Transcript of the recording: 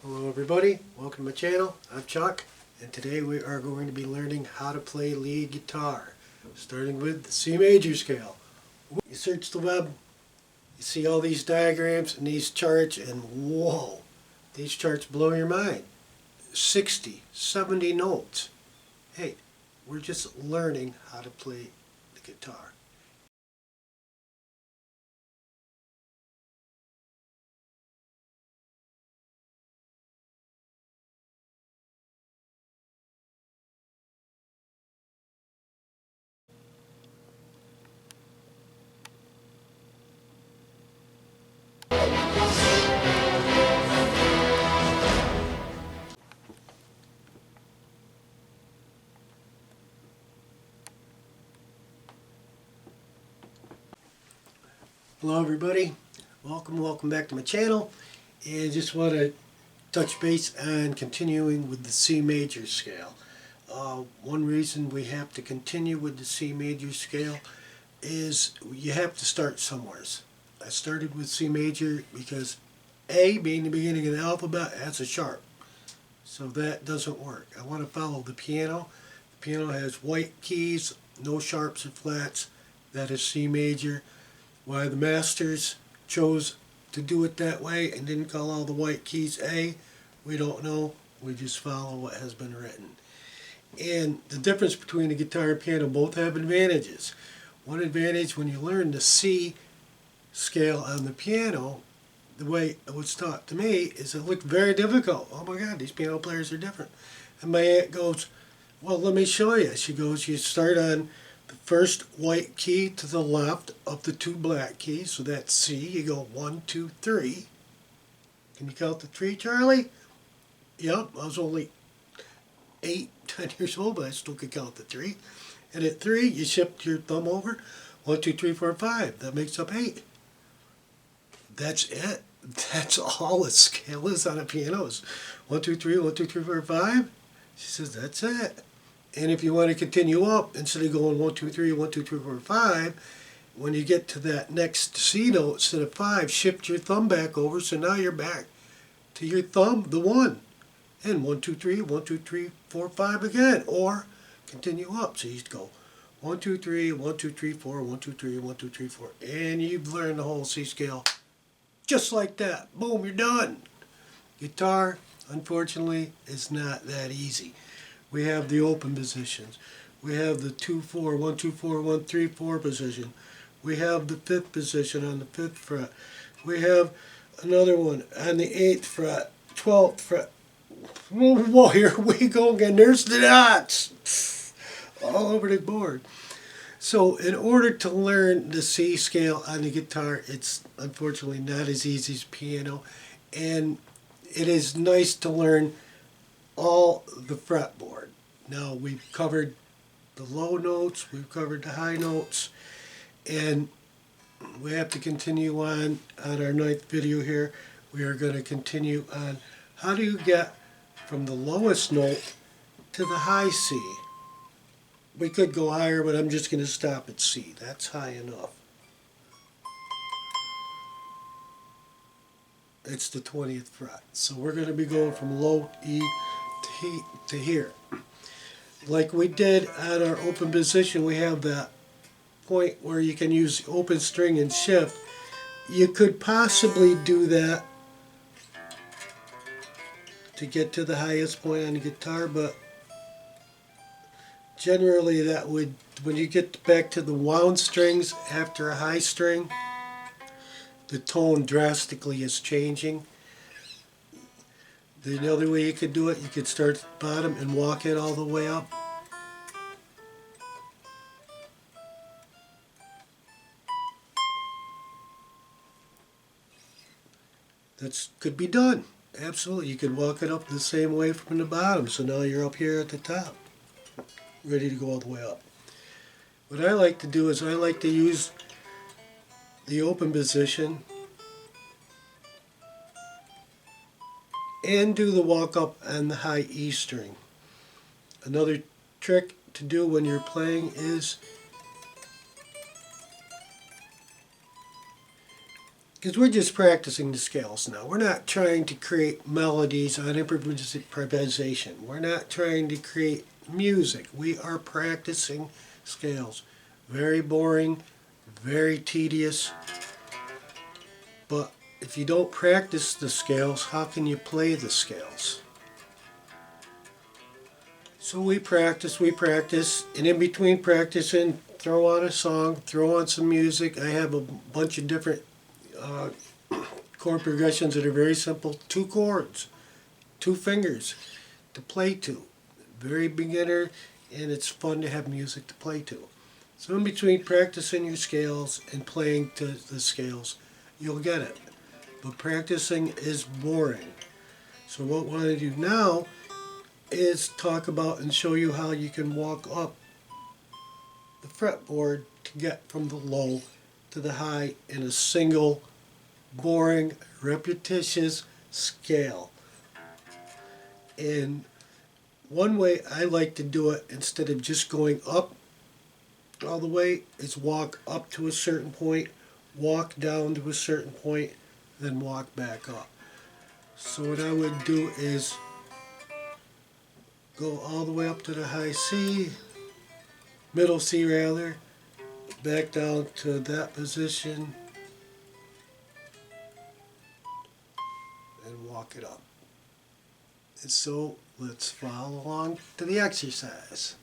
Hello everybody, welcome to my channel. I'm Chuck, and today we are going to be learning how to play lead guitar, starting with the C major scale. You search the web, you see all these diagrams and these charts, and whoa, these charts blow your mind. 60, 70 notes. Hey, we're just learning how to play the guitar. Hello everybody, welcome back to my channel, and just want to touch base on continuing with the C major scale. One reason we have to continue with the C major scale is you have to start somewhere. I started with C major because A, being the beginning of the alphabet, that's a sharp, so that doesn't work. I want to follow the piano. The piano has white keys, no sharps or flats. That is C major. Why the masters chose to do it that way and didn't call all the white keys A, we don't know. We just follow what has been written. And the difference between the guitar and piano, both have advantages. One advantage, when you learn the C scale on the piano, the way it was taught to me, is it looked very difficult. Oh my God, these piano players are different. And my aunt goes, well, let me show you. She goes, you start on the first white key to the left of the two black keys, so that's C. You go 1, 2, 3. Can you count the 3, Charlie? Yep, I was only 8, 10 years old, but I still could count the 3. And at 3, you shift your thumb over. 1, 2, 3, 4, 5. That makes up 8. That's it. That's all a scale is on a piano. Is 1, 2, 3, 1, 2, 3, 4, 5. She says that's it. And if you want to continue up, instead of going 1, 2, 3, 1, 2, 3, 4, 5, when you get to that next C note, instead of 5, shift your thumb back over, so now you're back to your thumb, the 1. And 1, 2, 3, 1, 2, 3, 4, 5 again. Or continue up. So you go 1, 2, 3, 1, 2, 3, 4, 1, 2, 3, 1, 2, 3, 4. And you've learned the whole C scale just like that. Boom, you're done. Guitar, unfortunately, is not that easy. We have the open positions. We have the 2, 4, 1, 2, 4, 1, 3, 4 position. We have the 5th position on the 5th fret. We have another one on the 8th fret, 12th fret. Whoa, here we go again. There's the dots all over the board. So in order to learn the C scale on the guitar, it's unfortunately not as easy as piano. And it is nice to learn all the fretboard. Now we've covered the low notes, we've covered the high notes, and we have to continue on our 9th video here. We are going to continue on how do you get from the lowest note to the high C. We could go higher, but I'm just going to stop at C. That's high enough. It's the 20th fret. So we're going to be going from low E to here. Like we did on our open position, we have that point where you can use the open string and shift. You could possibly do that to get to the highest point on the guitar, but generally that would, when you get back to the wound strings after a high string, the tone drastically is changing. The other way you could do it, you could start at the bottom and walk it all the way up. That could be done. Absolutely. You could walk it up the same way from the bottom. So now you're up here at the top, ready to go all the way up. What I like to do is I like to use the open position and do the walk up on the high E string. Another trick to do when you're playing is because we're just practicing the scales now. We're not trying to create melodies on improvisation. We're not trying to create music. We are practicing scales. Very boring, very tedious, but if you don't practice the scales, how can you play the scales? So we practice, and in between practicing, throw on a song, throw on some music. I have a bunch of different chord progressions that are very simple. 2 chords, 2 fingers to play to. Very beginner, and it's fun to have music to play to. So in between practicing your scales and playing to the scales, you'll get it. But practicing is boring. So what I want to do now is talk about and show you how you can walk up the fretboard to get from the low to the high in a single, boring, repetitious scale. And one way I like to do it, instead of just going up all the way, is walk up to a certain point, walk down to a certain point, then walk back up. So what I would do is go all the way up to the high C, middle C rather, back down to that position, and walk it up. And so let's follow along to the exercise.